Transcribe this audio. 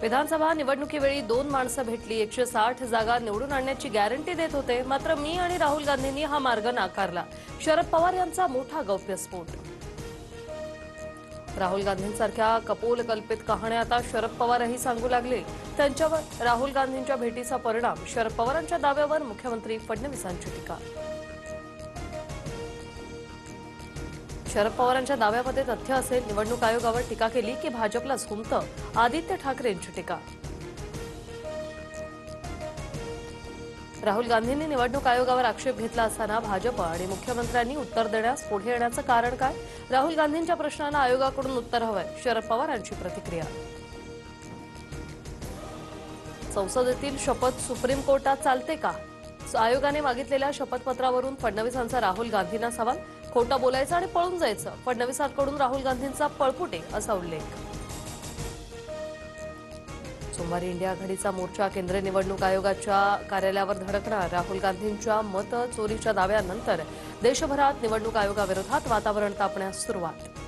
विधानसभा निवडणुकीवेळी दोन माणसं भेटली, 160 जागा निवडून आणण्याची गॅरंटी देत होते. मात्र मी आणि राहुल गांधींनी हा मार्ग नाकारला. शरद पवार यांचा मोठा गौप्यस्फोट. राहुल गांधींसारख्या कपोलकल्पित कहाण्या आता शरद पवारही सांगू लागले. त्यांच्यावर राहुल गांधींच्या भेटीचा परिणाम, शरद पवारांच्या दाव्यावर मुख्यमंत्री फडणवीसांची टीका. शरद पवारांच्या दाव्यामध्ये तथ्य असेल, निवडणूक आयोगावर टीका केली की भाजपला झुमतं, आदित्य ठाकरेंची टीका. राहुल गांधींनी निवडणूक आयोगावर आक्षेप घेतला असताना भाजप आणि मुख्यमंत्र्यांनी उत्तर देण्यास पुढे येण्याचं कारण काय? राहुल गांधींच्या प्रश्नांना आयोगाकडून उत्तर हवंय, शरद पवारांची प्रतिक्रिया. संसदेतील शपथ सुप्रीम कोर्टात चालते का? आयोगाने मागितलेल्या शपथपत्रावरून फडणवीसांचा राहुल गांधींना सवाल. खोटं बोलायचं आणि पळून जायचं, फडणवीसांकडून राहुल गांधींचा पळपुटे असा उल्लेख. सोमवारी इंडिया आघाडीचा मोर्चा केंद्रीय निवडणूक आयोगाच्या कार्यालयावर धडकणार. राहुल गांधींच्या मत चोरीच्या दाव्यानंतर देशभरात निवडणूक आयोगाविरोधात वातावरण तापण्यास सुरुवात.